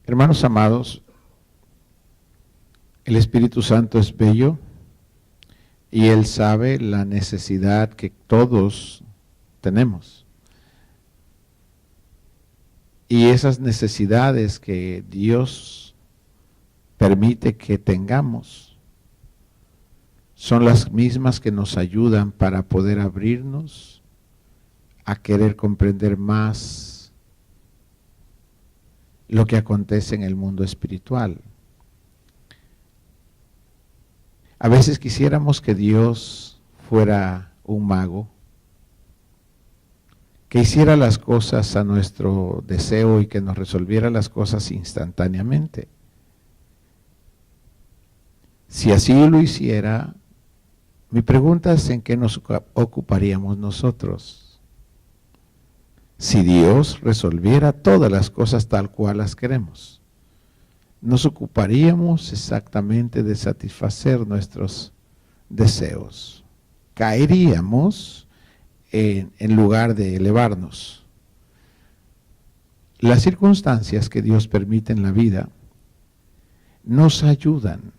Hermanos amados, el Espíritu Santo es bello y Él sabe la necesidad que todos tenemos. Y esas necesidades que Dios permite que tengamos son las mismas que nos ayudan para poder abrirnos a querer comprender más lo que acontece en el mundo espiritual. A veces quisiéramos que Dios fuera un mago, que hiciera las cosas a nuestro deseo y que nos resolviera las cosas instantáneamente. Si así lo hiciera, mi pregunta es ¿en qué nos ocuparíamos nosotros? Si Dios resolviera todas las cosas tal cual las queremos, nos ocuparíamos exactamente de satisfacer nuestros deseos. Caeríamos en lugar de elevarnos. Las circunstancias que Dios permite en la vida nos ayudan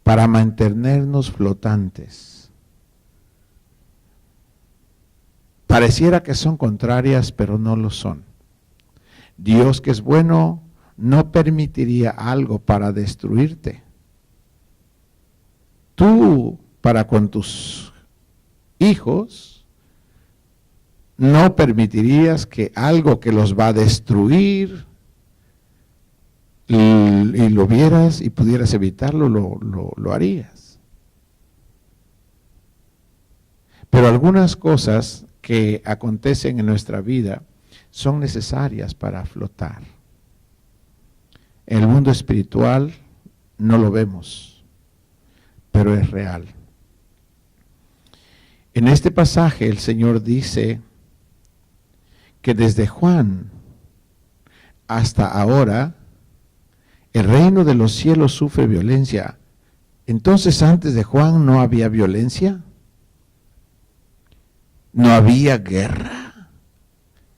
para mantenernos flotantes. Pareciera que son contrarias, pero no lo son. Dios, que es bueno, no permitiría algo para destruirte. Tú, para con tus hijos, no permitirías que algo que los va a destruir y lo vieras y pudieras evitarlo, lo harías. Pero algunas cosas que acontecen en nuestra vida son necesarias para flotar. En el mundo espiritual no lo vemos, pero es real. En este pasaje el Señor dice que desde Juan hasta ahora el reino de los cielos sufre violencia. Entonces, antes de Juan no había violencia, no había guerra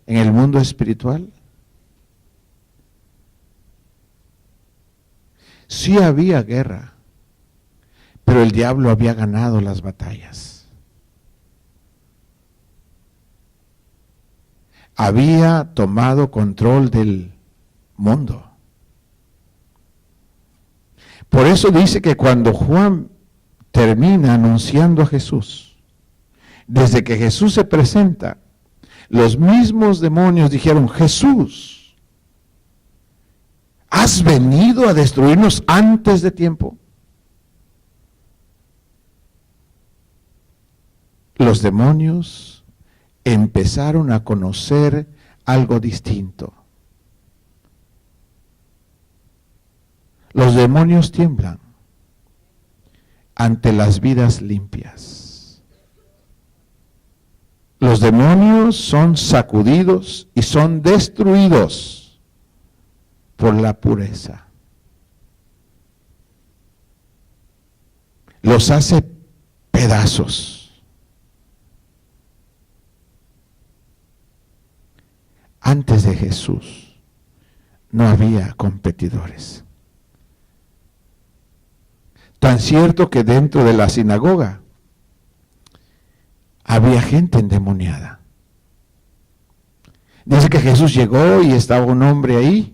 en el mundo espiritual. Sí había guerra, pero el diablo había ganado las batallas. Había tomado control del mundo. Por eso dice que cuando Juan termina anunciando a Jesús, desde que Jesús se presenta, los mismos demonios dijeron: Jesús, ¿has venido a destruirnos antes de tiempo? Los demonios empezaron a conocer algo distinto. Los demonios tiemblan ante las vidas limpias. Los demonios son sacudidos y son destruidos por la pureza. Los hace pedazos. Antes de Jesús no había competidores. Tan cierto que dentro de la sinagoga había gente endemoniada. Dice que Jesús llegó y estaba un hombre ahí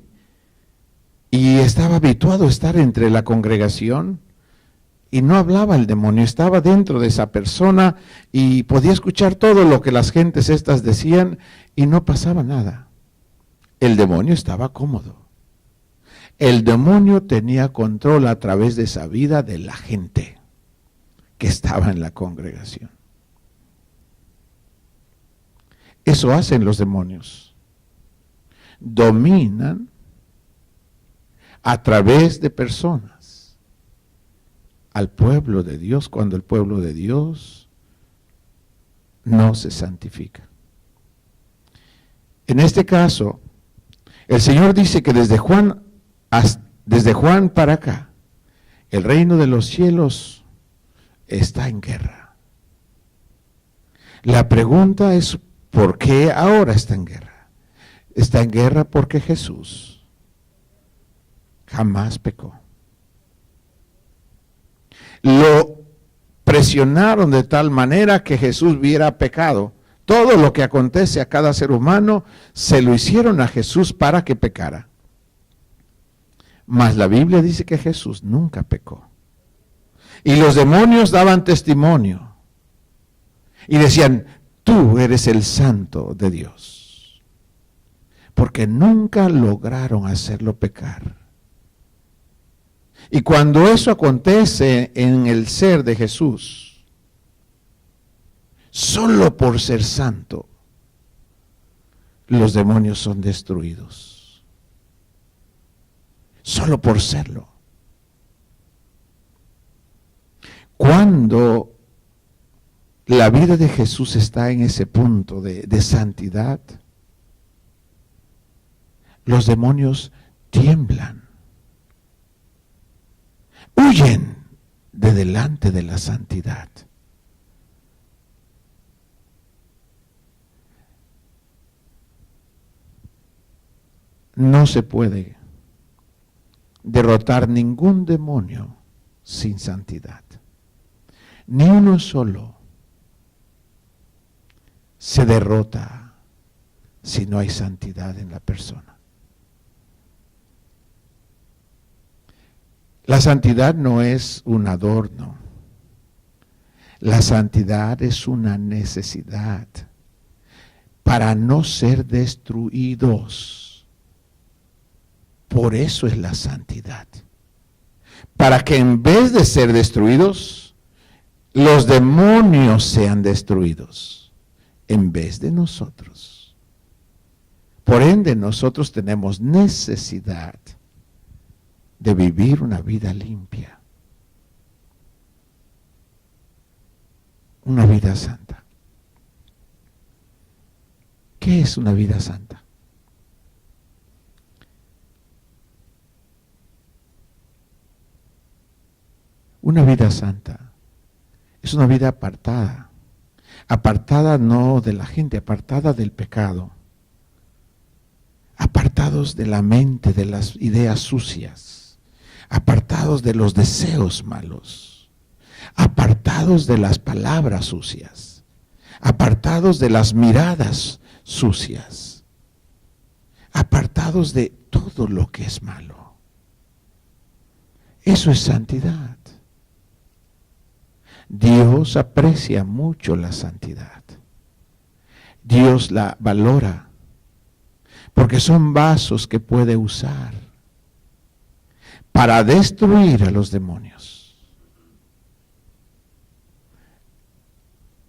y estaba habituado a estar entre la congregación y no hablaba el demonio, estaba dentro de esa persona y podía escuchar todo lo que las gentes estas decían y no pasaba nada. El demonio estaba cómodo. El demonio tenía control a través de esa vida de la gente que estaba en la congregación. Eso hacen los demonios. Dominan a través de personas al pueblo de Dios cuando el pueblo de Dios no se santifica. En este caso, el Señor dice que desde Juan para acá, el reino de los cielos está en guerra. La pregunta es, ¿por qué ahora está en guerra? Está en guerra porque Jesús Jamás pecó. Lo presionaron de tal manera que Jesús viera pecado. Todo lo que acontece a cada ser humano se lo hicieron a Jesús para que pecara. Mas la Biblia dice que Jesús nunca pecó. Y los demonios daban testimonio y decían, tú eres el santo de Dios. Porque nunca lograron hacerlo pecar. Y cuando eso acontece en el ser de Jesús, solo por ser santo, los demonios son destruidos. Solo por serlo. Cuando la vida de Jesús está en ese punto de santidad, los demonios tiemblan, huyen de delante de la santidad. No se puede derrotar ningún demonio sin santidad. Ni uno solo se derrota si no hay santidad en la persona. La santidad no es un adorno. La santidad es una necesidad para no ser destruidos. Por eso es la santidad. Para que en vez de ser destruidos, los demonios sean destruidos en vez de nosotros. Por ende, nosotros tenemos necesidad de vivir una vida limpia, una vida santa. ¿Qué es una vida santa? Una vida santa es una vida apartada, apartada no de la gente, apartada del pecado, apartados de la mente, de las ideas sucias, apartados de los deseos malos, apartados de las palabras sucias, apartados de las miradas sucias, apartados de todo lo que es malo. Eso es santidad. Dios aprecia mucho la santidad. Dios la valora porque son vasos que puede usar para destruir a los demonios.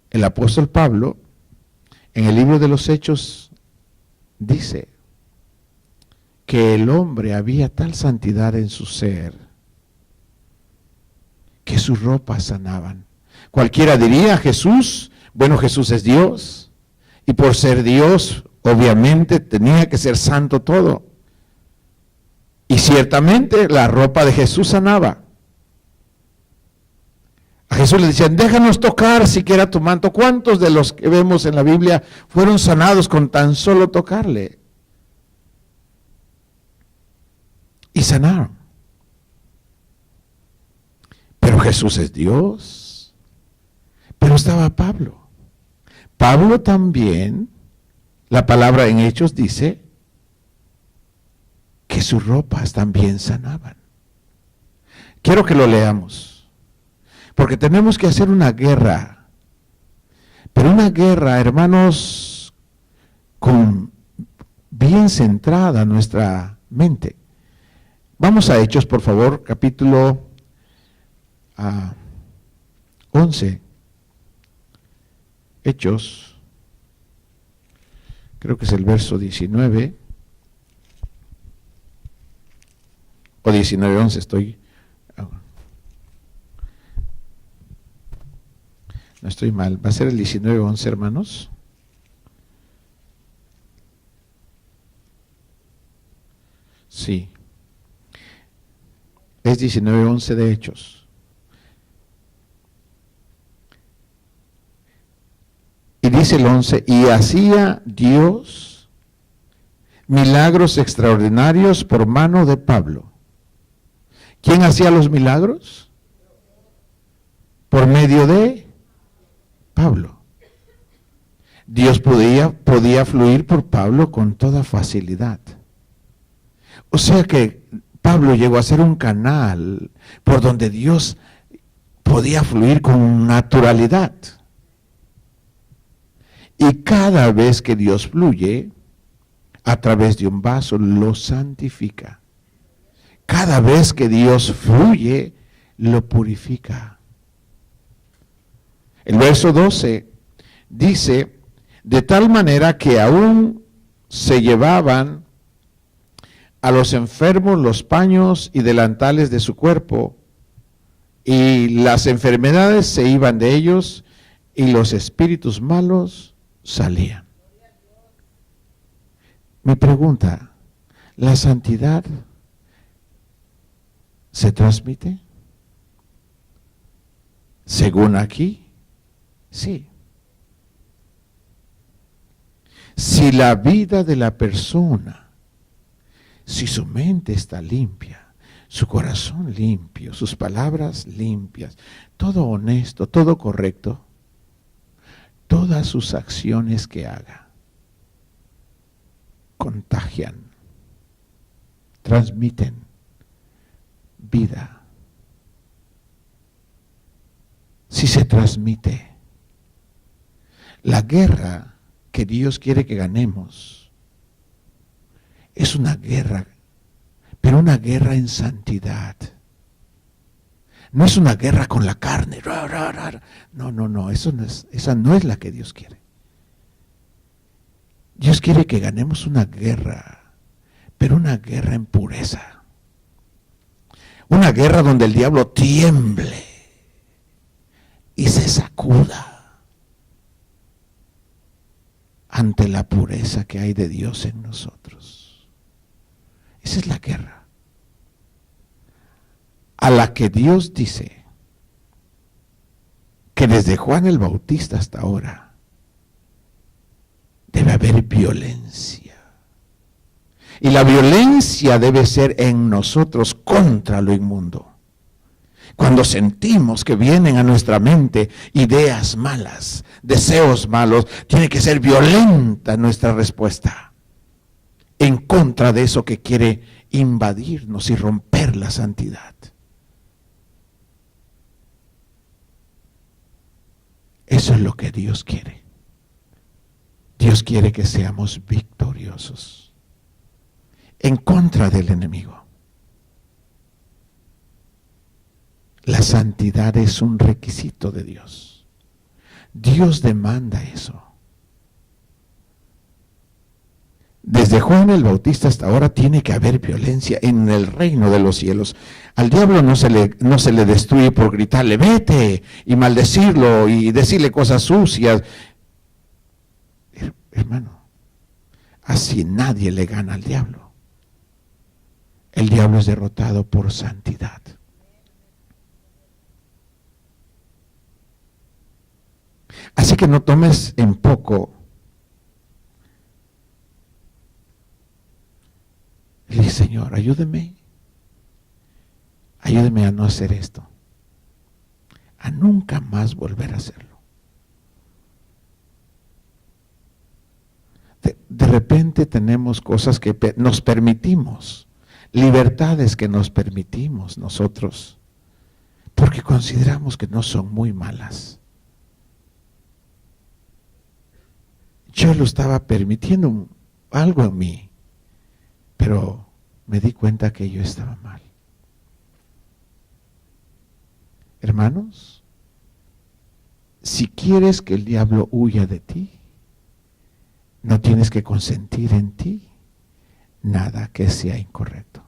El apóstol Pablo, en el libro de los Hechos, dice que el hombre había tal santidad en su ser que sus ropas sanaban. Cualquiera diría, Jesús, bueno, Jesús es Dios, y por ser Dios, obviamente, tenía que ser santo todo. Y ciertamente la ropa de Jesús sanaba. A Jesús le decían, déjanos tocar siquiera tu manto. ¿Cuántos de los que vemos en la Biblia fueron sanados con tan solo tocarle? Y sanaron. Pero Jesús es Dios. Pero estaba Pablo. Pablo también, la palabra en Hechos dice que sus ropas también sanaban. Quiero que lo leamos, porque tenemos que hacer una guerra. Pero una guerra, hermanos, con bien centrada nuestra mente. Vamos a Hechos, por favor, capítulo 11. Hechos, creo que es el verso 19, o 19:11 estoy, no estoy mal, va a ser el 19:11, hermanos. Sí, es 19:11 de Hechos. Y dice el 11, y hacía Dios milagros extraordinarios por mano de Pablo, ¿Quién hacía los milagros? Por medio de Pablo. Dios podía fluir por Pablo con toda facilidad. O sea que Pablo llegó a ser un canal por donde Dios podía fluir con naturalidad. Y cada vez que Dios fluye a través de un vaso, lo santifica. Cada vez que Dios fluye, lo purifica. El verso 12 dice, de tal manera que aún se llevaban a los enfermos los paños y delantales de su cuerpo, y las enfermedades se iban de ellos, y los espíritus malos salían. Mi pregunta, ¿la santidad se transmite? Según aquí, sí. Si la vida de la persona, si su mente está limpia, su corazón limpio, sus palabras limpias, todo honesto, todo correcto, todas sus acciones que haga contagian, transmiten vida. Si se transmite, la guerra que Dios quiere que ganemos es una guerra, pero una guerra en santidad. No es una guerra con la carne. No, esa no es la que Dios quiere. Dios quiere que ganemos una guerra, pero una guerra en pureza. Una guerra donde el diablo tiemble y se sacuda ante la pureza que hay de Dios en nosotros. Esa es la guerra a la que Dios dice que desde Juan el Bautista hasta ahora debe haber violencia. Y la violencia debe ser en nosotros contra lo inmundo. Cuando sentimos que vienen a nuestra mente ideas malas, deseos malos, tiene que ser violenta nuestra respuesta en contra de eso que quiere invadirnos y romper la santidad. Eso es lo que Dios quiere. Dios quiere que seamos victoriosos en contra del enemigo. La santidad es un requisito de Dios. Dios demanda eso. Desde Juan el Bautista hasta ahora tiene que haber violencia en el reino de los cielos. Al diablo no se le destruye por gritarle, vete, y maldecirlo, y decirle cosas sucias. Hermano, así nadie le gana al diablo. El diablo es derrotado por santidad. Así que no tomes en poco. Le dije, Señor, ayúdeme a no hacer esto, a nunca más volver a hacerlo. De repente tenemos cosas que nos permitimos, libertades que nos permitimos nosotros, porque consideramos que no son muy malas. Yo lo estaba permitiendo algo en mí, pero me di cuenta que yo estaba mal. Hermanos, si quieres que el diablo huya de ti, no tienes que consentir en ti nada que sea incorrecto.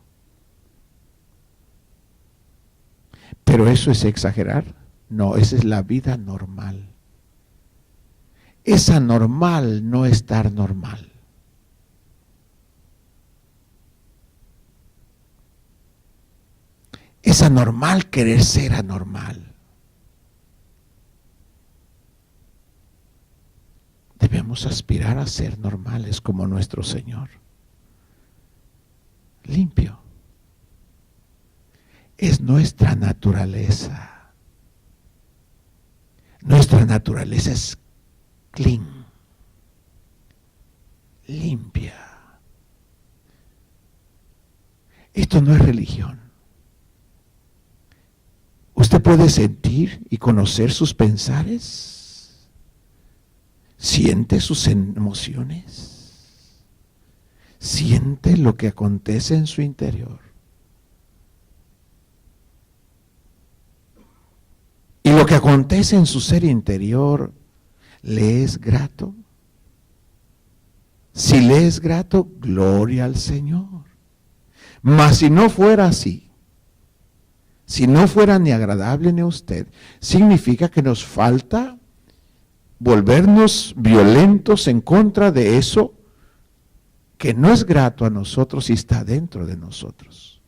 Pero eso es exagerar. No, esa es la vida normal. Es anormal no estar normal. Es anormal querer ser anormal. Debemos aspirar a ser normales como nuestro Señor. Limpio. es nuestra naturaleza. Nuestra naturaleza es clean, limpia. Esto no es religión. Usted puede sentir y conocer sus pensares. Siente sus emociones. Siente lo que acontece en su interior. Y lo que acontece en su ser interior, ¿le es grato? Si le es grato, gloria al Señor. Mas si no fuera así, si no fuera ni agradable ni a usted, significa que nos falta volvernos violentos en contra de eso que no es grato a nosotros y está dentro de nosotros.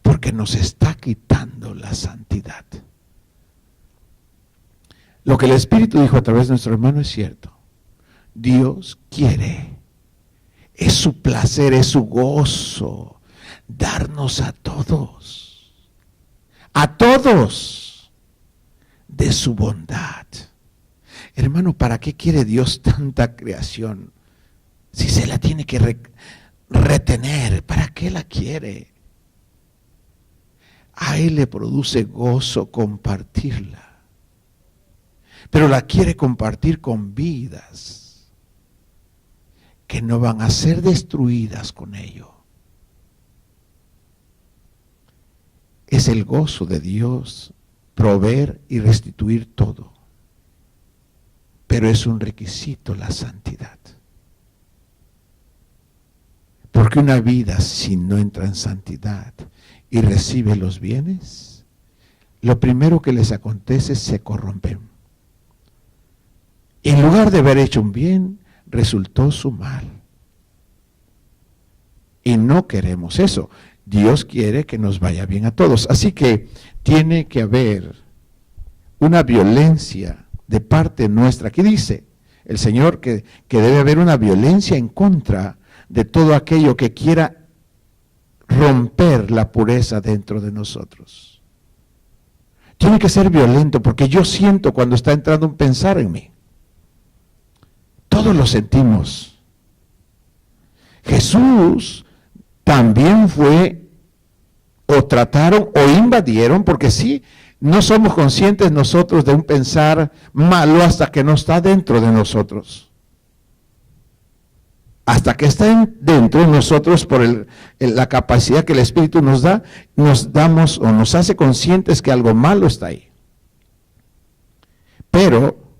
Porque nos está quitando la santidad. Lo que el Espíritu dijo a través de nuestro hermano es cierto. Dios quiere, es su placer, es su gozo, darnos a todos, de su bondad. Hermano, ¿para qué quiere Dios tanta creación? Si se la tiene que retener, ¿para qué la quiere? A Él le produce gozo compartirla. Pero la quiere compartir con vidas que no van a ser destruidas con ello. Es el gozo de Dios proveer y restituir todo. Pero es un requisito la santidad. Porque una vida si no entra en santidad y recibe los bienes, lo primero que les acontece es se corrompen. En lugar de haber hecho un bien, resultó su mal. Y no queremos eso. Dios quiere que nos vaya bien a todos. Así que tiene que haber una violencia de parte nuestra. Aquí dice el Señor que debe haber una violencia en contra de todo aquello que quiera romper la pureza dentro de nosotros. Tiene que ser violento porque yo siento cuando está entrando un pensar en mí. Todos lo sentimos. Jesús también fue, o trataron, o invadieron, porque sí, no somos conscientes nosotros de un pensar malo hasta que no está dentro de nosotros. Hasta que está dentro de nosotros por la capacidad que el Espíritu nos da, nos damos o nos hace conscientes que algo malo está ahí. Pero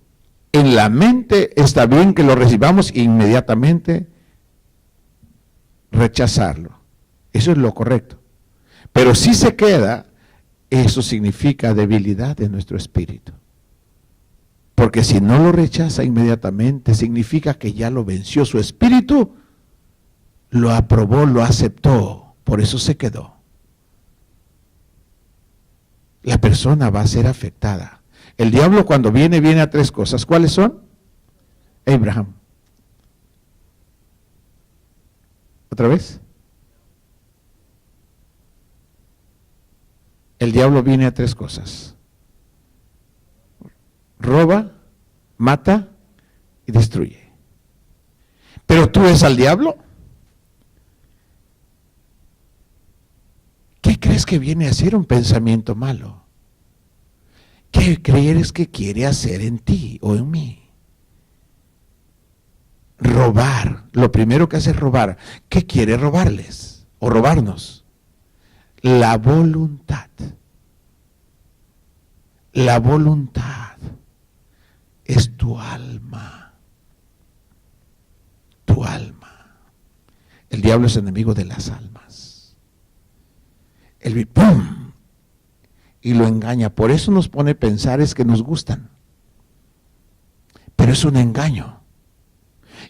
en la mente está bien que lo recibamos e inmediatamente rechazarlo. Eso es lo correcto. Pero si se queda, eso significa debilidad de nuestro espíritu. Porque si no lo rechaza inmediatamente, significa que ya lo venció. Su espíritu lo aprobó, lo aceptó. Por eso se quedó. La persona va a ser afectada. El diablo cuando viene a tres cosas. ¿Cuáles son? Abraham. ¿Otra vez? El diablo viene a tres cosas. Roba, mata y destruye. ¿Pero tú ves al diablo? ¿Qué crees que viene a hacer un pensamiento malo? ¿Qué crees que quiere hacer en ti o en mí? Robar. Lo primero que hace es robar. ¿Qué quiere robarles o robarnos? La voluntad. La voluntad es tu alma. Tu alma. El diablo es enemigo de las almas. El ¡pum! Y lo engaña. Por eso nos pone pensares que nos gustan. Pero es un engaño.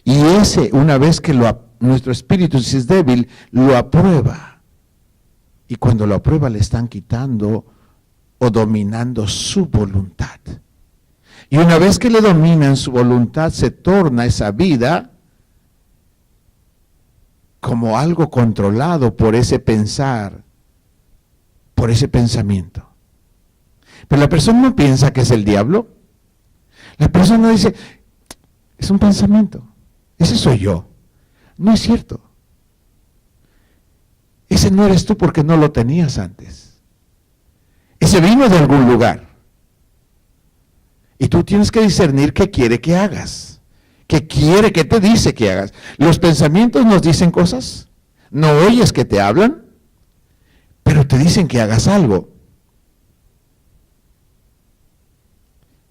Y ese, una vez que nuestro espíritu, si es débil, lo aprueba. Y cuando lo aprueba le están quitando o dominando su voluntad. Y una vez que le dominan su voluntad, se torna esa vida como algo controlado por ese pensar, por ese pensamiento. Pero la persona no piensa que es el diablo. La persona dice, es un pensamiento, ese soy yo. No es cierto. Ese no eres tú porque no lo tenías antes. Ese vino de algún lugar. Y tú tienes que discernir qué quiere que hagas. ¿Qué quiere, qué te dice que hagas? Los pensamientos nos dicen cosas. No oyes que te hablan, pero te dicen que hagas algo.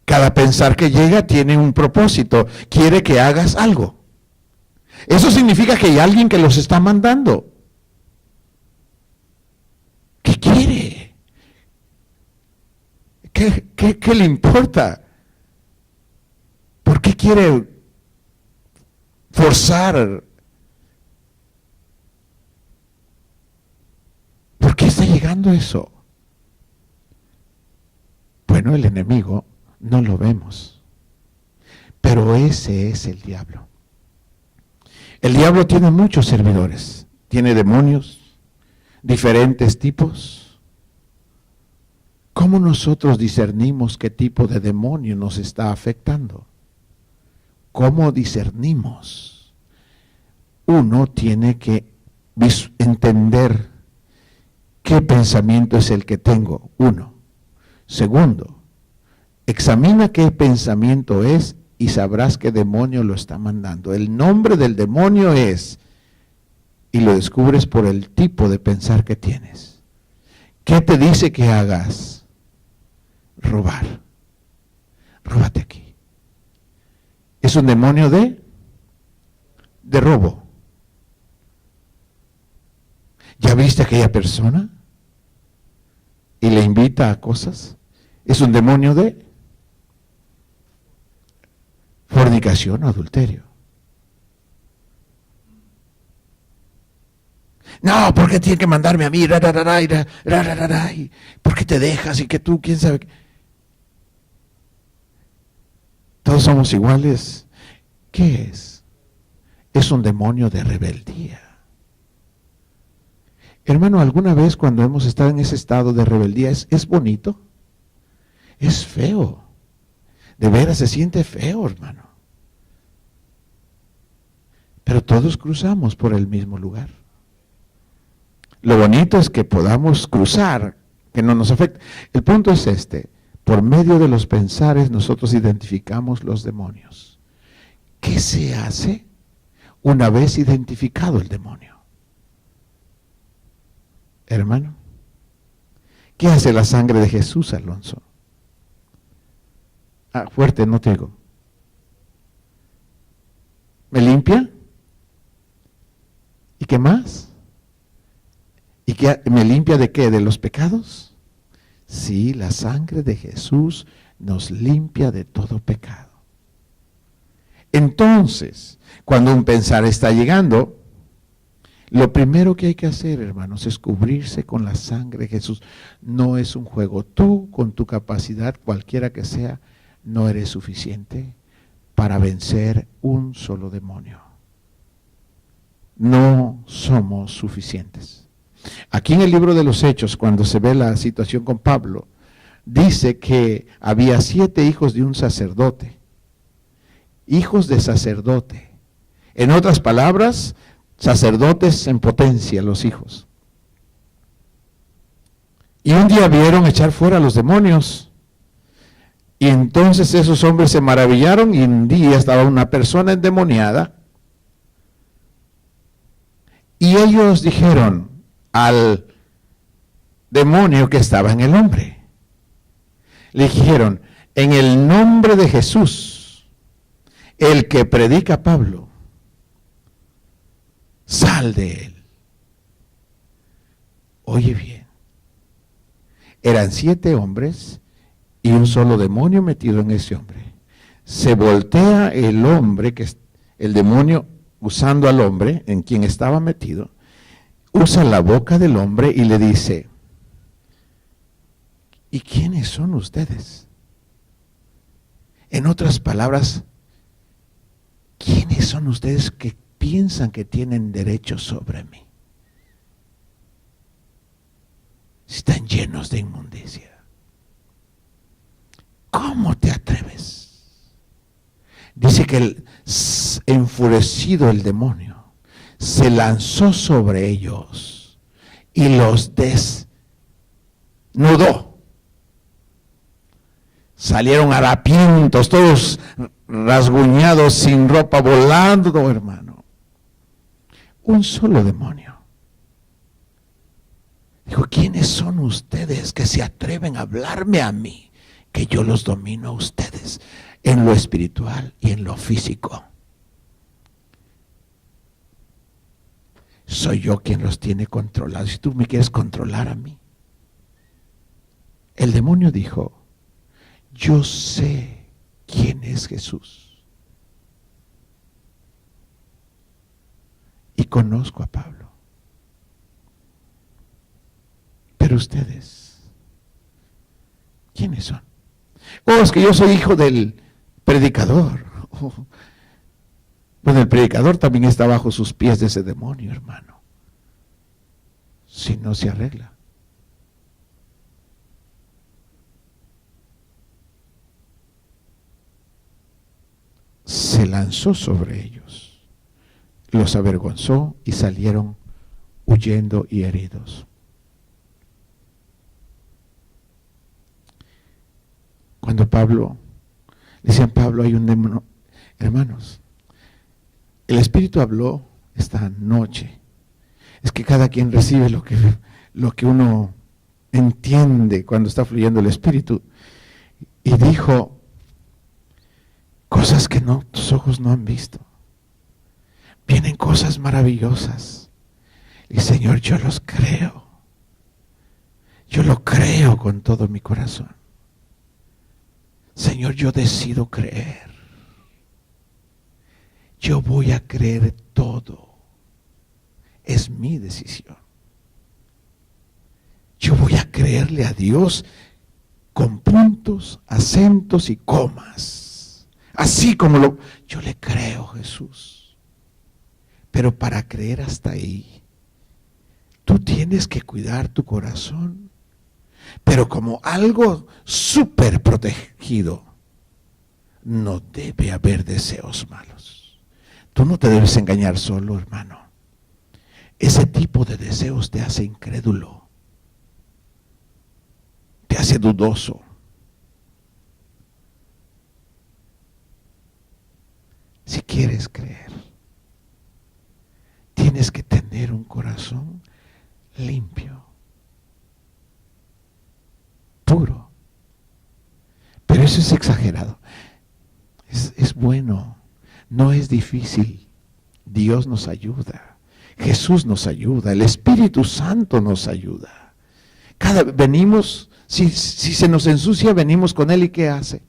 Cada pensar que llega tiene un propósito. Quiere que hagas algo. Eso significa que hay alguien que los está mandando. ¿Qué quiere? ¿Qué le importa? ¿Por qué quiere forzar? ¿Por qué está llegando eso? Bueno, el enemigo no lo vemos, pero ese es el diablo. El diablo tiene muchos servidores, tiene demonios, diferentes tipos. ¿Cómo nosotros discernimos qué tipo de demonio nos está afectando? ¿Cómo discernimos? Uno tiene que entender qué pensamiento es el que tengo. Uno. Segundo, examina qué pensamiento es y sabrás qué demonio lo está mandando. El nombre del demonio es, y lo descubres por el tipo de pensar que tienes. ¿Qué te dice que hagas? Robar. Róbate aquí. Es un demonio de robo. ¿Ya viste a aquella persona? Y le invita a cosas. Es un demonio de fornicación o adulterio. No, ¿por qué tiene que mandarme a mí? ¿Por qué te dejas? Y que tú, quién sabe. Todos somos iguales. ¿Qué es? Es un demonio de rebeldía. Hermano, ¿alguna vez cuando hemos estado en ese estado de rebeldía es bonito? Es feo. De veras se siente feo, hermano. Pero todos cruzamos por el mismo lugar. Lo bonito es que podamos cruzar, que no nos afecte. El punto es este: por medio de los pensares nosotros identificamos los demonios. ¿Qué se hace una vez identificado el demonio? Hermano, ¿qué hace la sangre de Jesús, Alonso? Fuerte, no te digo. ¿Me limpia? ¿Y qué más? ¿Y qué me limpia de qué? ¿De los pecados? Sí, la sangre de Jesús nos limpia de todo pecado. Entonces, cuando un pensar está llegando, lo primero que hay que hacer, hermanos, es cubrirse con la sangre de Jesús. No es un juego. Tú, con tu capacidad, cualquiera que sea, no eres suficiente para vencer un solo demonio. No somos suficientes. Aquí en el libro de los Hechos, cuando se ve la situación con Pablo, dice que había 7 hijos de un sacerdote. Hijos de sacerdote. En otras palabras, sacerdotes en potencia, los hijos. Y un día vieron echar fuera a los demonios. Y entonces esos hombres se maravillaron y un día estaba una persona endemoniada. Y ellos dijeron al demonio que estaba en el hombre. Le dijeron, en el nombre de Jesús, el que predica Pablo, sal de él. Oye bien, eran 7 hombres y un solo demonio metido en ese hombre. Se voltea el hombre, el demonio usando al hombre en quien estaba metido, usa la boca del hombre y le dice, ¿y quiénes son ustedes? En otras palabras, ¿quiénes son ustedes que piensan que tienen derecho sobre mí? están llenos de inmundicia. ¿Cómo te atreves? Dice que enfurecido el demonio se lanzó sobre ellos y los desnudó. Salieron harapientos, todos rasguñados, sin ropa, volando, hermano. Un solo demonio. Dijo, ¿quiénes son ustedes que se atreven a hablarme a mí? Que yo los domino a ustedes en lo espiritual y en lo físico. Soy yo quien los tiene controlados. Si tú me quieres controlar a mí. El demonio dijo, yo sé quién es Jesús. Y conozco a Pablo. Pero ustedes, ¿quiénes son? Oh, es que yo soy hijo del predicador. Oh. Bueno, el predicador también está bajo sus pies de ese demonio, hermano. Si no se arregla. Se lanzó sobre ellos, los avergonzó y salieron huyendo y heridos. Cuando decían Pablo, hay un demonio. Hermanos, el Espíritu habló esta noche. Es que cada quien recibe lo que uno entiende cuando está fluyendo el Espíritu. Y dijo cosas que tus ojos no han visto. Vienen cosas maravillosas. Y Señor, yo los creo. Yo lo creo con todo mi corazón. Señor, yo decido creer. Yo voy a creer todo. Es mi decisión. Yo voy a creerle a Dios con puntos, acentos y comas. Así como yo le creo, Jesús. Pero para creer hasta ahí, tú tienes que cuidar tu corazón. Pero como algo súper protegido, no debe haber deseos malos. Tú no te debes engañar solo, hermano. Ese tipo de deseos te hace incrédulo, te hace dudoso. Si quieres creer, tienes que tener un corazón limpio, puro. Pero eso es exagerado. Es bueno, no es difícil. Dios nos ayuda, Jesús nos ayuda, el Espíritu Santo nos ayuda. Venimos, si se nos ensucia, venimos con Él y ¿qué hace?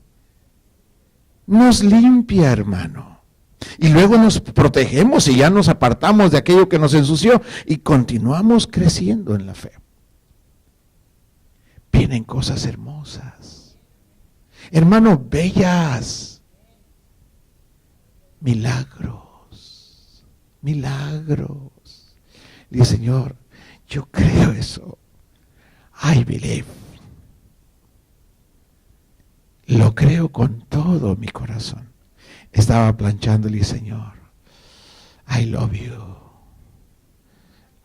Nos limpia, hermano. Y luego nos protegemos y ya nos apartamos de aquello que nos ensució y continuamos creciendo en la fe. Vienen cosas hermosas, hermano, bellas, milagros. Dice, Señor, yo creo eso. I believe. Lo creo con todo mi corazón. Estaba planchándole, Señor, I love you.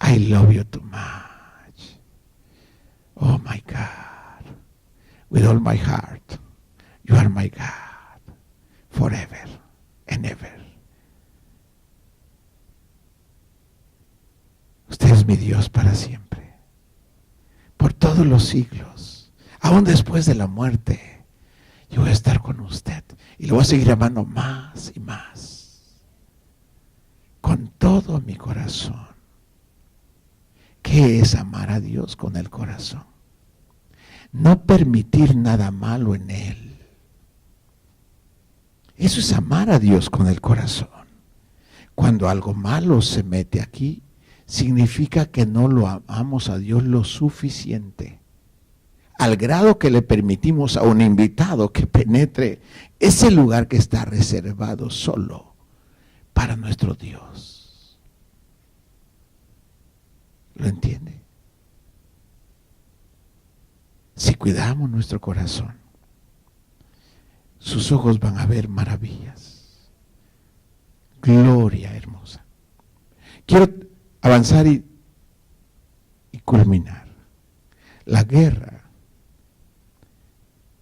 I love you too much. Oh my God. With all my heart. You are my God. Forever and ever. Usted es mi Dios para siempre. Por todos los siglos. Aún después de la muerte. Yo voy a estar con usted. Y lo voy a seguir amando más y más. Con todo mi corazón. ¿Qué es amar a Dios con el corazón? No permitir nada malo en Él. Eso es amar a Dios con el corazón. Cuando algo malo se mete aquí, significa que no lo amamos a Dios lo suficiente. Al grado que le permitimos a un invitado que penetre ese lugar que está reservado solo para nuestro Dios. ¿Lo entiende? cuidamos nuestro corazón, sus ojos van a ver maravillas. Gloria hermosa. Quiero avanzar y culminar. La guerra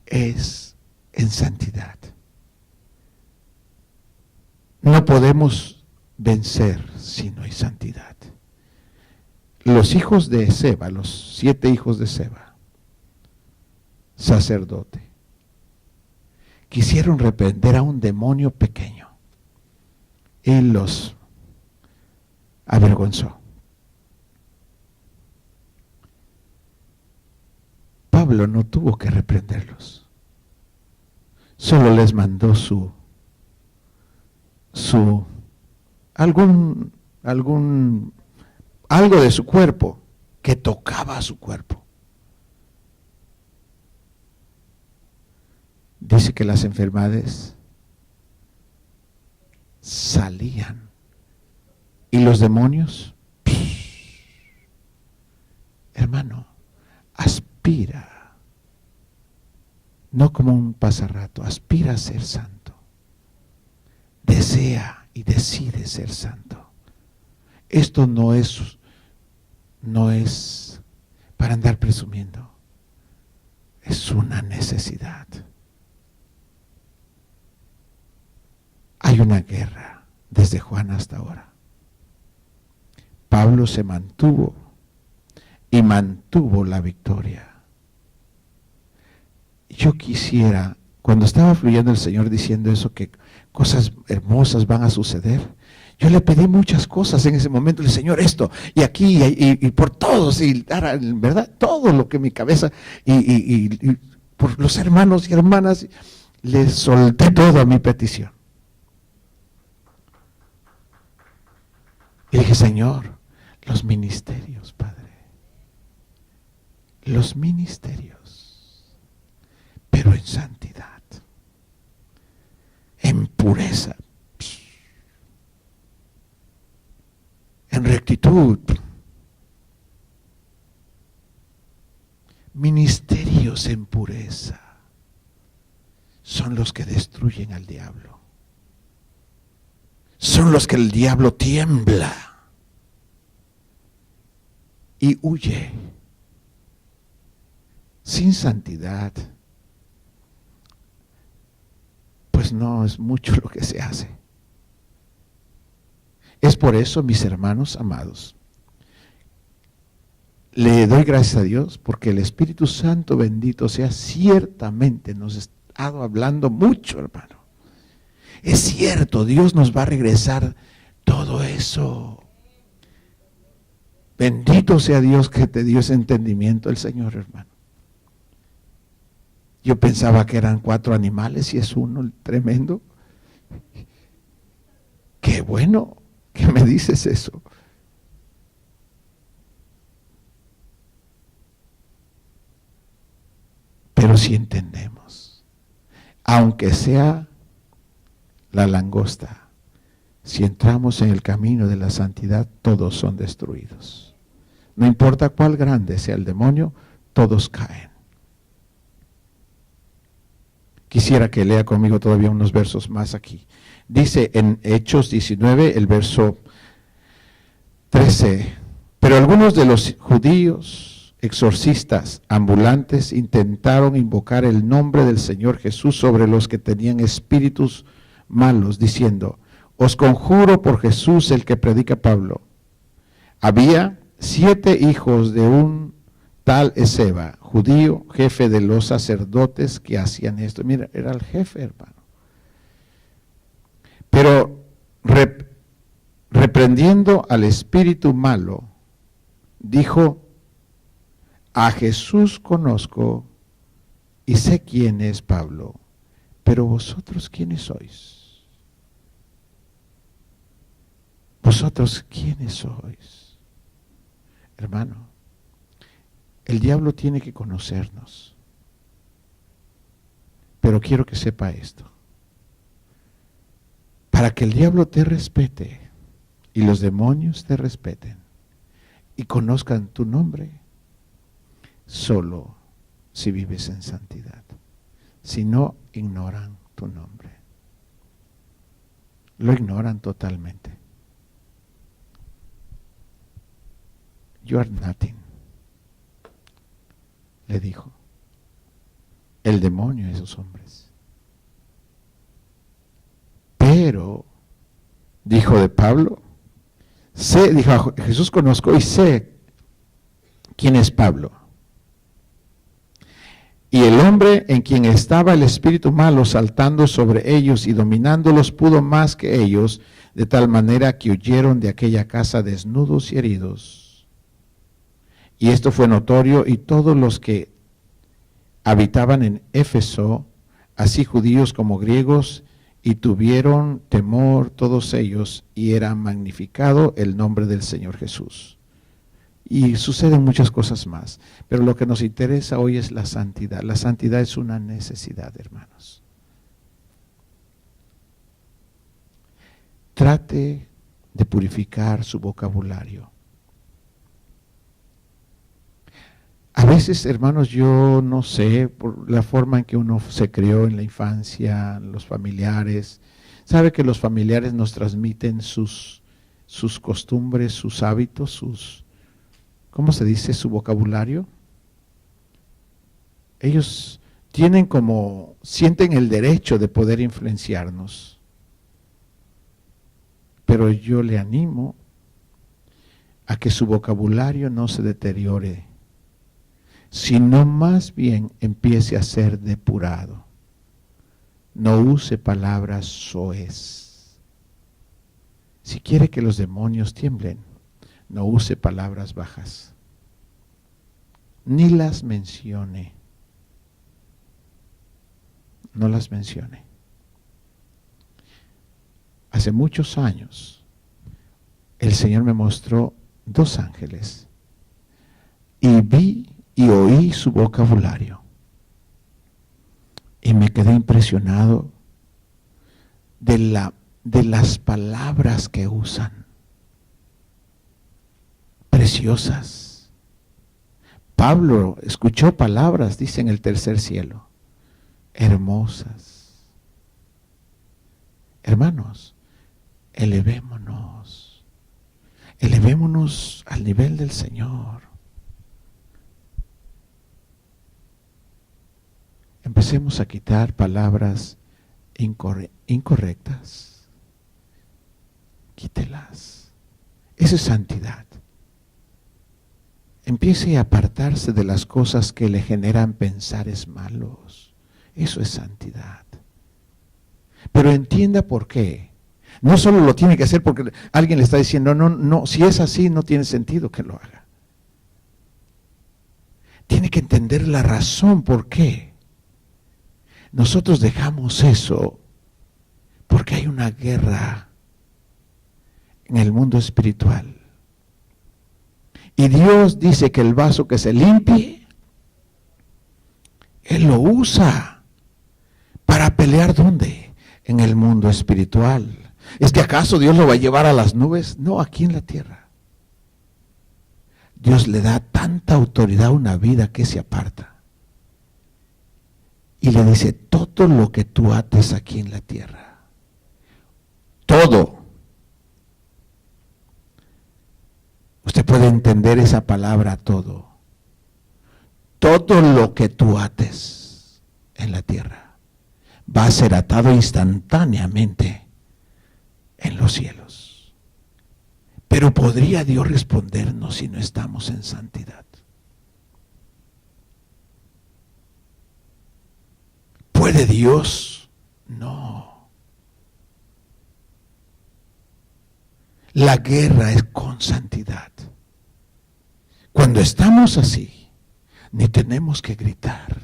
es en santidad. No podemos vencer si no hay santidad. Los hijos de Seba, los 7 hijos de Seba, sacerdote, quisieron reprender a un demonio pequeño. Él los avergonzó. Pablo no tuvo que reprenderlos. Solo les mandó algo de su cuerpo que tocaba a su cuerpo. Dice que las enfermedades salían y los demonios, hermano, aspira, no como un pasarrato, aspira a ser santo, desea y decide ser santo. Esto no es para andar presumiendo, es una necesidad. Hay una guerra desde Juan hasta ahora. Pablo se mantuvo y mantuvo la victoria. Yo quisiera, cuando estaba fluyendo el Señor diciendo eso, que cosas hermosas van a suceder, yo le pedí muchas cosas en ese momento, el Señor esto, y aquí, y por todos, y dar, ¿verdad? Todo lo que mi cabeza, y por los hermanos y hermanas, les solté toda mi petición. Y dije, Señor, los ministerios, Padre, los ministerios, pero en santidad, en pureza, en rectitud. Ministerios en pureza son los que destruyen al diablo. Son los que el diablo tiembla y huye. Sin santidad, pues no es mucho lo que se hace. Es por eso, mis hermanos amados, le doy gracias a Dios porque el Espíritu Santo bendito sea, ciertamente nos ha estado hablando mucho, hermano. Es cierto, Dios nos va a regresar todo eso. Bendito sea Dios que te dio ese entendimiento el Señor, hermano. Yo pensaba que eran 4 animales y es uno, el tremendo. Qué bueno que me dices eso. Pero si entendemos, aunque sea la langosta, si entramos en el camino de la santidad, todos son destruidos. No importa cuál grande sea el demonio, todos caen. Quisiera que lea conmigo todavía unos versos más aquí. Dice en Hechos 19, el verso 13, pero algunos de los judíos exorcistas ambulantes intentaron invocar el nombre del Señor Jesús sobre los que tenían espíritus malos, diciendo, os conjuro por Jesús el que predica Pablo. Había 7 hijos de un tal Esceva, judío, jefe de los sacerdotes que hacían esto. Mira, era el jefe, hermano. Pero reprendiendo al espíritu malo, dijo, a Jesús conozco y sé quién es Pablo, pero vosotros ¿quiénes sois? ¿Vosotros quiénes sois? Hermano, el diablo tiene que conocernos. Pero quiero que sepa esto. Para que el diablo te respete y los demonios te respeten y conozcan tu nombre, solo si vives en santidad. Si no, ignoran tu nombre. Lo ignoran totalmente. You are nothing, le dijo el demonio a esos hombres. Pero, dijo de Pablo, dijo Jesús, conozco y sé quién es Pablo. Y el hombre en quien estaba el espíritu malo saltando sobre ellos y dominándolos pudo más que ellos, de tal manera que huyeron de aquella casa desnudos y heridos. Y esto fue notorio, y todos los que habitaban en Éfeso, así judíos como griegos, y tuvieron temor todos ellos, y era magnificado el nombre del Señor Jesús. Y suceden muchas cosas más, pero lo que nos interesa hoy es la santidad. La santidad es una necesidad, hermanos. Trate de purificar su vocabulario. A veces, hermanos, yo no sé, por la forma en que uno se crió en la infancia, los familiares, sabe que los familiares nos transmiten sus costumbres, sus hábitos, ¿cómo se dice? Su vocabulario. Ellos sienten el derecho de poder influenciarnos. Pero yo le animo a que su vocabulario no se deteriore, sino más bien empiece a ser depurado. No use palabras soez. Si quiere que los demonios tiemblen, no use palabras bajas. Ni las mencione. No las mencione. Hace muchos años, el Señor me mostró 2 ángeles y vi y oí su vocabulario. Y me quedé impresionado de las palabras que usan. Preciosas. Pablo escuchó palabras, dice en el 3er cielo, hermosas. Hermanos, elevémonos al nivel del Señor. Empecemos a quitar palabras incorrectas. Quítelas. Eso es santidad. Empiece a apartarse de las cosas que le generan pensares malos. Eso es santidad. Pero entienda por qué. No solo lo tiene que hacer porque alguien le está diciendo, no, si es así no tiene sentido que lo haga. Tiene que entender la razón por qué. Nosotros dejamos eso porque hay una guerra en el mundo espiritual. Y Dios dice que el vaso que se limpie, Él lo usa para pelear ¿dónde? En el mundo espiritual. ¿Es que acaso Dios lo va a llevar a las nubes? No, aquí en la tierra. Dios le da tanta autoridad a una vida que se aparta. Y le dice, todo lo que tú ates aquí en la tierra, todo. Usted puede entender esa palabra todo. Todo lo que tú ates en la tierra va a ser atado instantáneamente en los cielos. Pero ¿podría Dios respondernos si no estamos en santidad? ¿Puede Dios? No. La guerra es con santidad. Cuando estamos así, ni tenemos que gritar.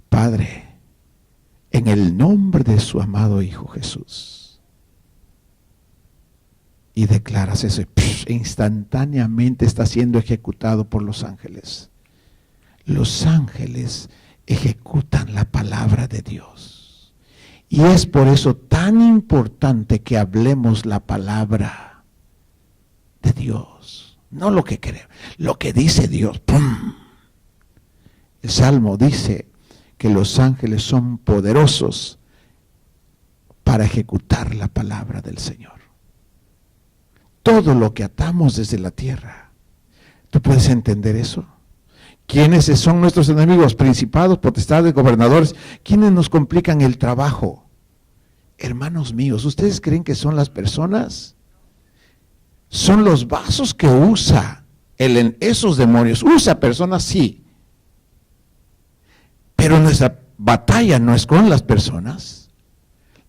Padre, en el nombre de su amado Hijo Jesús. Y declaras eso, instantáneamente está siendo ejecutado por los ángeles. Los ángeles ejecutan la palabra de Dios. Y es por eso tan importante que hablemos la palabra de Dios. No lo que queremos, lo que dice Dios. ¡Pum! El Salmo dice que los ángeles son poderosos para ejecutar la palabra del Señor. Todo lo que atamos desde la tierra. ¿Tú puedes entender eso? ¿Quiénes son nuestros enemigos? Principados, potestades, gobernadores. ¿Quiénes nos complican el trabajo? Hermanos míos, ¿ustedes creen que son las personas? Son los vasos que usa esos demonios. Usa personas, sí. Pero nuestra batalla no es con las personas.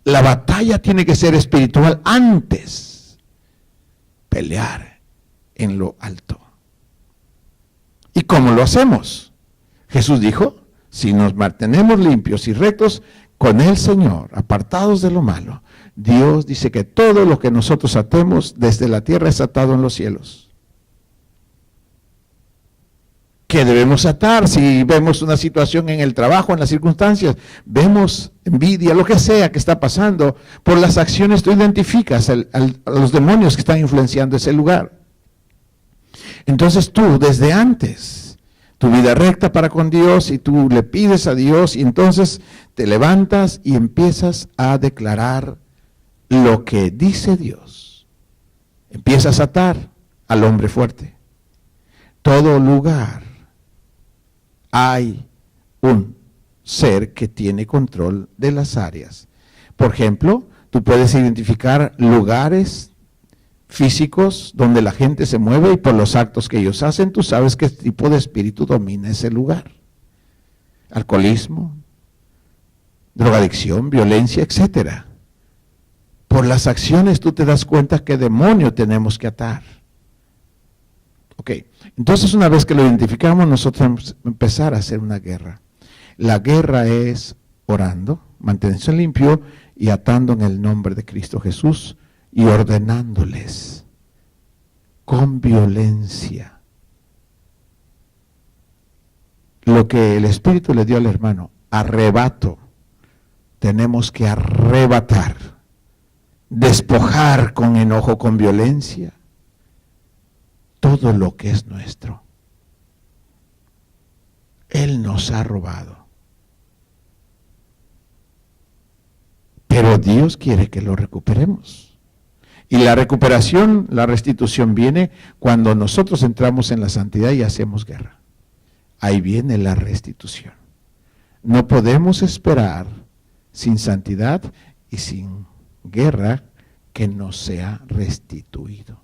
La batalla tiene que ser espiritual antes. Pelear en lo alto. ¿Y cómo lo hacemos? Jesús dijo, si nos mantenemos limpios y rectos con el Señor, apartados de lo malo, Dios dice que todo lo que nosotros atemos desde la tierra es atado en los cielos. ¿Qué debemos atar? Si vemos una situación en el trabajo, en las circunstancias, vemos envidia, lo que sea que está pasando, por las acciones tú identificas a los demonios que están influenciando ese lugar. Entonces tú, desde antes, tu vida recta para con Dios, y tú le pides a Dios, y entonces te levantas y empiezas a declarar lo que dice Dios. Empiezas a atar al hombre fuerte. Todo lugar hay un ser que tiene control de las áreas. Por ejemplo, tú puedes identificar lugares físicos donde la gente se mueve y por los actos que ellos hacen, tú sabes qué tipo de espíritu domina ese lugar. Alcoholismo, drogadicción, violencia, etcétera. Por las acciones tú te das cuenta qué demonio tenemos que atar. Ok, entonces una vez que lo identificamos, nosotros vamos a empezar a hacer una guerra. La guerra es orando, manteniéndose limpio y atando en el nombre de Cristo Jesús y ordenándoles con violencia lo que el Espíritu le dio al hermano, arrebato. Tenemos que arrebatar, despojar con enojo, con violencia, todo lo que es nuestro. Él nos ha robado. Pero Dios quiere que lo recuperemos. Y la recuperación, la restitución viene cuando nosotros entramos en la santidad y hacemos guerra. Ahí viene la restitución. No podemos esperar sin santidad y sin guerra que nos sea restituido.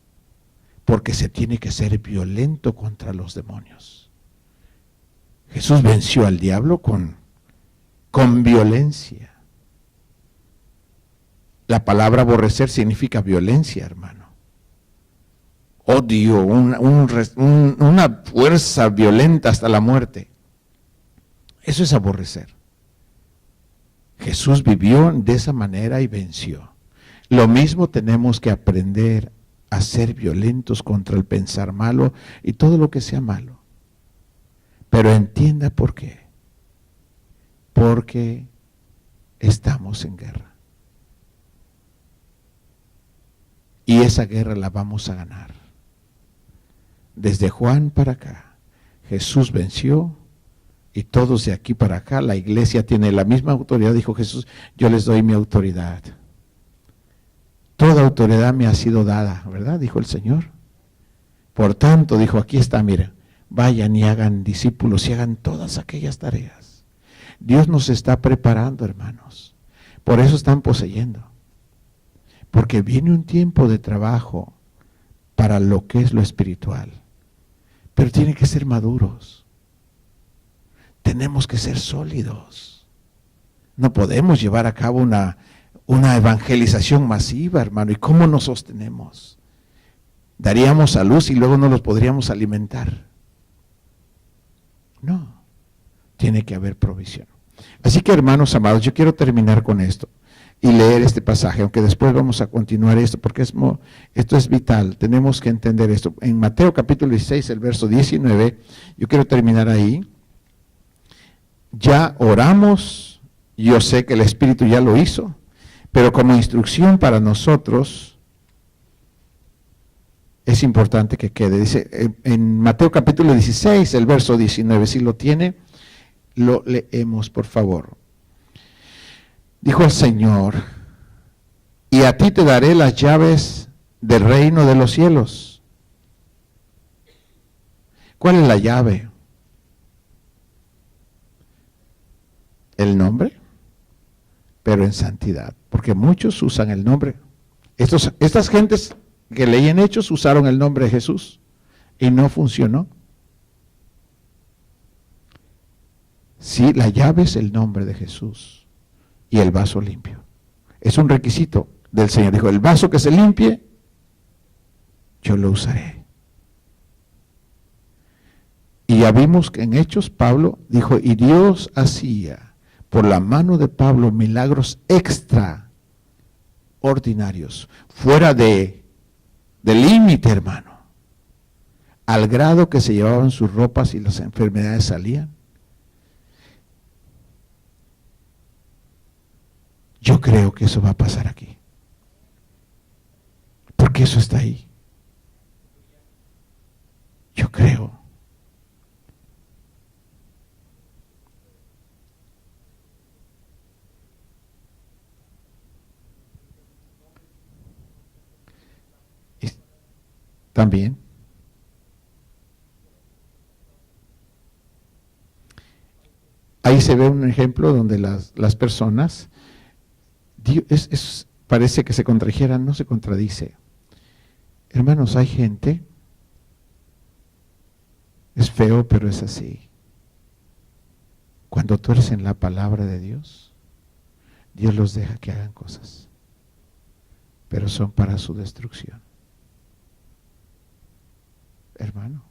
Porque se tiene que ser violento contra los demonios. Jesús venció al diablo con violencia. La palabra aborrecer significa violencia, hermano. Odio, una fuerza violenta hasta la muerte. Eso es aborrecer. Jesús vivió de esa manera y venció. Lo mismo tenemos que aprender a ser violentos contra el pensar malo y todo lo que sea malo. Pero entienda por qué. Porque estamos en guerra. Y esa guerra la vamos a ganar. Desde Juan para acá, Jesús venció y todos de aquí para acá, la iglesia tiene la misma autoridad, dijo Jesús, yo les doy mi autoridad. Toda autoridad me ha sido dada, ¿verdad? Dijo el Señor. Por tanto, dijo, aquí está, mira, vayan y hagan discípulos y hagan todas aquellas tareas. Dios nos está preparando, hermanos. Por eso están poseyendo. Porque viene un tiempo de trabajo para lo que es lo espiritual. Pero tienen que ser maduros. Tenemos que ser sólidos. No podemos llevar a cabo una evangelización masiva, hermano. ¿Y cómo nos sostenemos? Daríamos a luz y luego no los podríamos alimentar. No. Tiene que haber provisión. Así que, hermanos amados, yo quiero terminar con esto y leer este pasaje, aunque después vamos a continuar esto, porque esto es vital, tenemos que entender esto. En Mateo capítulo 16, el verso 19, yo quiero terminar ahí. Ya oramos, yo sé que el Espíritu ya lo hizo, pero como instrucción para nosotros, es importante que quede. Dice en Mateo capítulo 16, el verso 19, si lo tiene, Lo leemos, por favor. Dijo el Señor, y a ti te daré las llaves del reino de los cielos. ¿Cuál es la llave? El nombre, pero en santidad, porque muchos usan el nombre. Estas gentes que leían Hechos usaron el nombre de Jesús y no funcionó. Sí, la llave es el nombre de Jesús y el vaso limpio. Es un requisito del Señor. Dijo, el vaso que se limpie, yo lo usaré. Y ya vimos que en Hechos Pablo dijo, y Dios hacía por la mano de Pablo milagros extraordinarios, fuera de límite, hermano, al grado que se llevaban sus ropas y las enfermedades salían. Yo creo que eso va a pasar aquí, porque eso está ahí. Yo creo. También. Ahí se ve un ejemplo donde las personas, parece que se contradijeran, no se contradice. Hermanos, hay gente, es feo, pero es así. Cuando tú eres en la palabra de Dios, Dios los deja que hagan cosas, pero son para su destrucción. Hermano,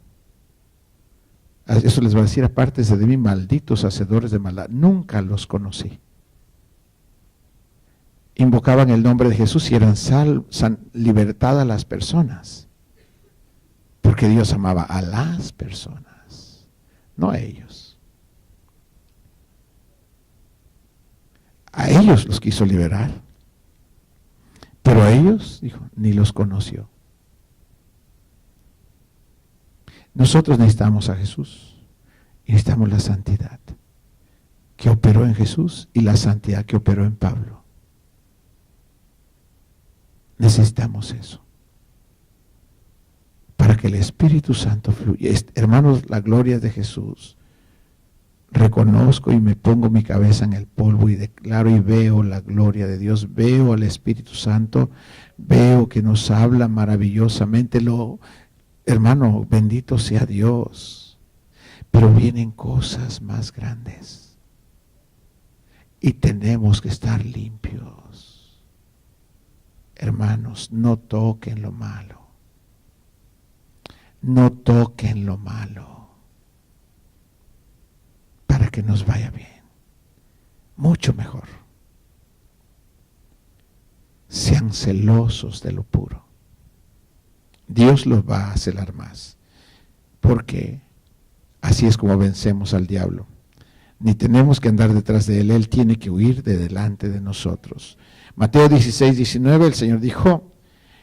eso les va a decir, aparte de mí, malditos hacedores de maldad, nunca los conocí. Invocaban el nombre de Jesús y eran libertadas las personas, porque Dios amaba a las personas, no a ellos. A ellos los quiso liberar, pero a ellos, dijo, ni los conoció. Nosotros necesitamos a Jesús y necesitamos la santidad que operó en Jesús y la santidad que operó en Pablo. Necesitamos eso para que el Espíritu Santo fluya. Hermanos, la gloria de Jesús. Reconozco y me pongo mi cabeza en el polvo y declaro y veo la gloria de Dios, veo al Espíritu Santo, veo que nos habla maravillosamente. Hermano, bendito sea Dios, pero vienen cosas más grandes y tenemos que estar limpios. Hermanos, no toquen lo malo, no toquen lo malo, para que nos vaya bien, mucho mejor. Sean celosos de lo puro. Dios los va a celar más, porque así es como vencemos al diablo. Ni tenemos que andar detrás de él, él tiene que huir de delante de nosotros. Mateo 16, 19, el Señor dijo,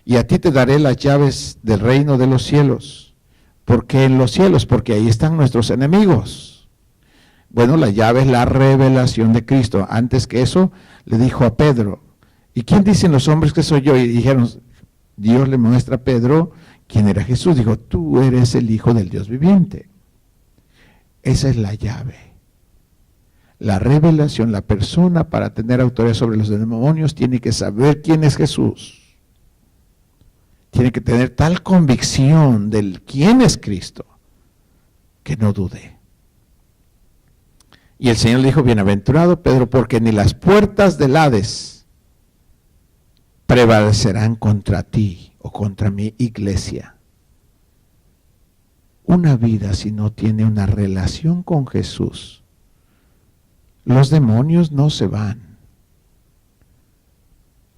y a ti te daré las llaves del reino de los cielos. ¿Por qué en los cielos? Porque ahí están nuestros enemigos. Bueno, la llave es la revelación de Cristo. Antes que eso, le dijo a Pedro, ¿y quién dicen los hombres que soy yo? Y dijeron, Dios le muestra a Pedro quién era Jesús. Dijo, tú eres el Hijo del Dios viviente. Esa es la llave. La revelación, la persona para tener autoridad sobre los demonios tiene que saber quién es Jesús. Tiene que tener tal convicción de quién es Cristo que no dude. Y el Señor le dijo, bienaventurado Pedro, porque ni las puertas del Hades prevalecerán contra ti o contra mi iglesia. Una vida si no tiene una relación con Jesús, los demonios no se van,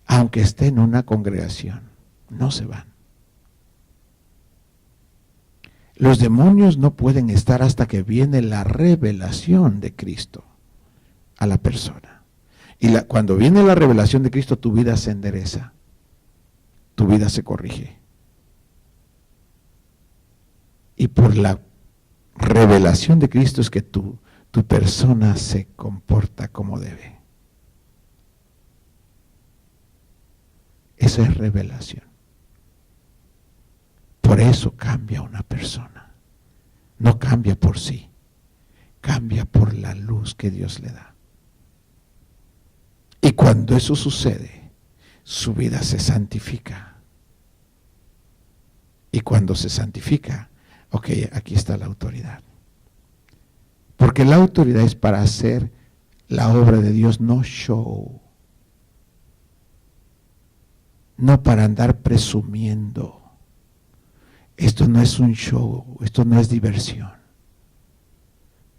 aunque esté en una congregación, no se van. Los demonios no pueden estar hasta que viene la revelación de Cristo a la persona. Y cuando viene la revelación de Cristo, tu vida se endereza, tu vida se corrige. Y por la revelación de Cristo es que tu tu persona se comporta como debe. Eso es revelación. Por eso cambia una persona. No cambia por sí, cambia por la luz que Dios le da. Y cuando eso sucede, su vida se santifica. Y cuando se santifica, ok, aquí está la autoridad. Porque la autoridad es para hacer la obra de Dios, no show. No para andar presumiendo. Esto no es un show, esto no es diversión.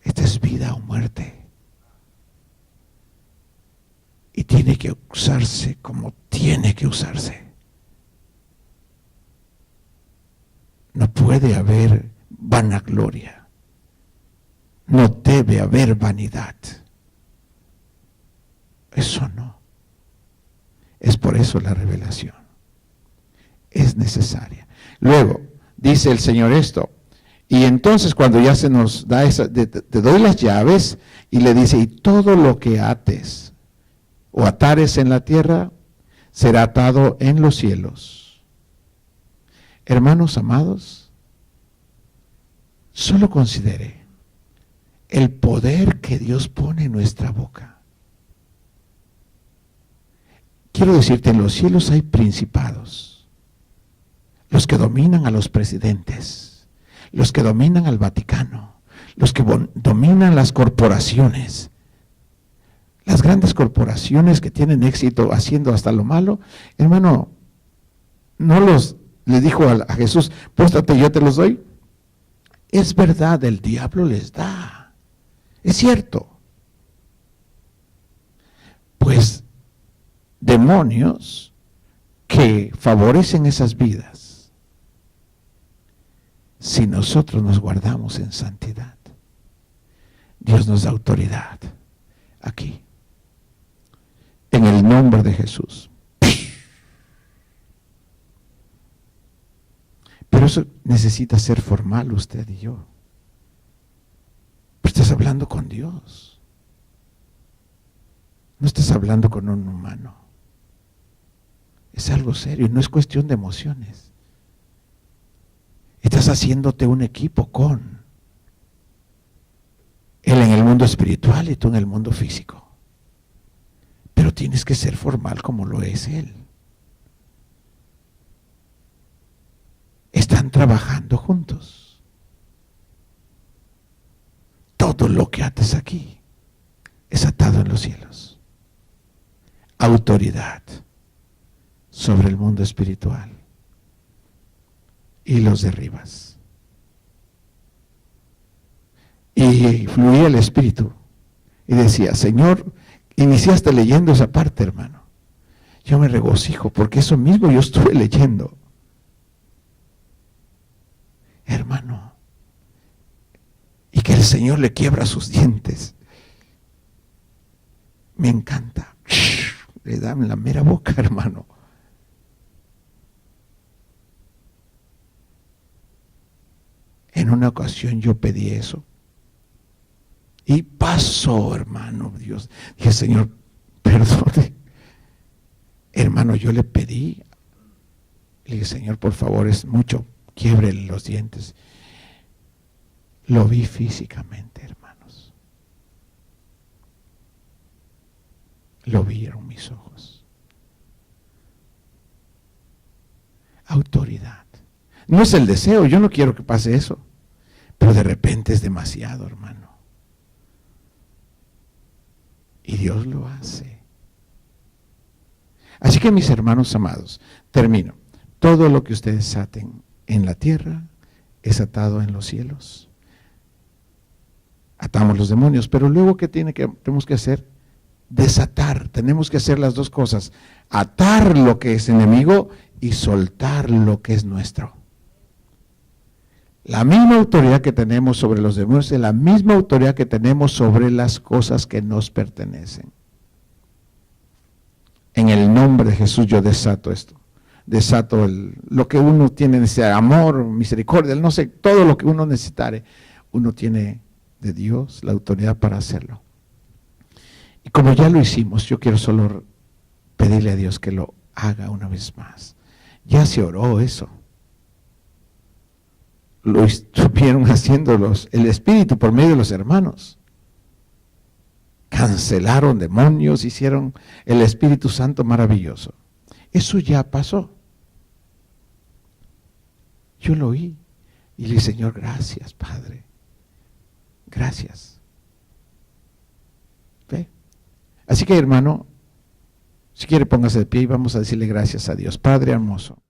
Esta es vida o muerte. Y tiene que usarse como tiene que usarse. No puede haber vanagloria. No debe haber vanidad. Eso no. Es por eso la revelación. Es necesaria. Luego, dice el Señor esto. Y entonces cuando ya se nos da esa, te doy las llaves y le dice, y todo lo que ates o atares en la tierra será atado en los cielos. Hermanos amados, solo considere el poder que Dios pone en nuestra boca. Quiero decirte, en los cielos hay principados, los que dominan a los presidentes, los que dominan al Vaticano, los que dominan las corporaciones, las grandes corporaciones que tienen éxito haciendo hasta lo malo. Hermano, no le dijo a Jesús, póstrate, yo te los doy. Es verdad, el diablo les da, es cierto. Pues demonios que favorecen esas vidas, si nosotros nos guardamos en santidad, Dios nos da autoridad aquí, en el nombre de Jesús. Pero eso necesita ser formal, usted y yo. Pero estás hablando con Dios, no estás hablando con un humano. Es algo serio, no es cuestión de emociones. Estás haciéndote un equipo con Él en el mundo espiritual y tú en el mundo físico. Pero tienes que ser formal como lo es Él. Están trabajando juntos. Todo lo que ates aquí es atado en los cielos. Autoridad sobre el mundo espiritual y los derribas. Y fluía el Espíritu y decía, Señor, iniciaste leyendo esa parte, hermano. Yo me regocijo porque eso mismo yo estuve leyendo. Hermano, y que el Señor le quiebra sus dientes. Me encanta. Le dan la mera boca, hermano. En una ocasión yo pedí eso. Y pasó, hermano, Dios. Dije, Señor, perdone. Hermano, yo le pedí. Le dije, Señor, por favor, es mucho. Quiebre los dientes. Lo vi físicamente, hermanos. Lo vieron mis ojos. Autoridad. No es el deseo, yo no quiero que pase eso. Pero de repente es demasiado, hermano. Y Dios lo hace. Así que, mis hermanos amados, termino. Todo lo que ustedes aten en la tierra es atado en los cielos. Atamos los demonios, pero luego ¿qué tenemos que hacer? Desatar. Tenemos que hacer las dos cosas. Atar lo que es enemigo y soltar lo que es nuestro. La misma autoridad que tenemos sobre los demonios es la misma autoridad que tenemos sobre las cosas que nos pertenecen. En el nombre de Jesús yo desato esto. Desato lo que uno tiene, ese amor, misericordia, no sé, todo lo que uno necesitare, uno tiene de Dios, la autoridad para hacerlo. Y como ya lo hicimos, yo quiero solo pedirle a Dios que lo haga una vez más. Ya se oró eso. Lo estuvieron haciendo el Espíritu por medio de los hermanos. Cancelaron demonios, hicieron el Espíritu Santo maravilloso. Eso ya pasó. Yo lo oí y le dije, Señor, gracias, Padre. Gracias. ¿Ve? Así que, hermano, si quiere póngase de pie y vamos a decirle gracias a Dios. Padre hermoso.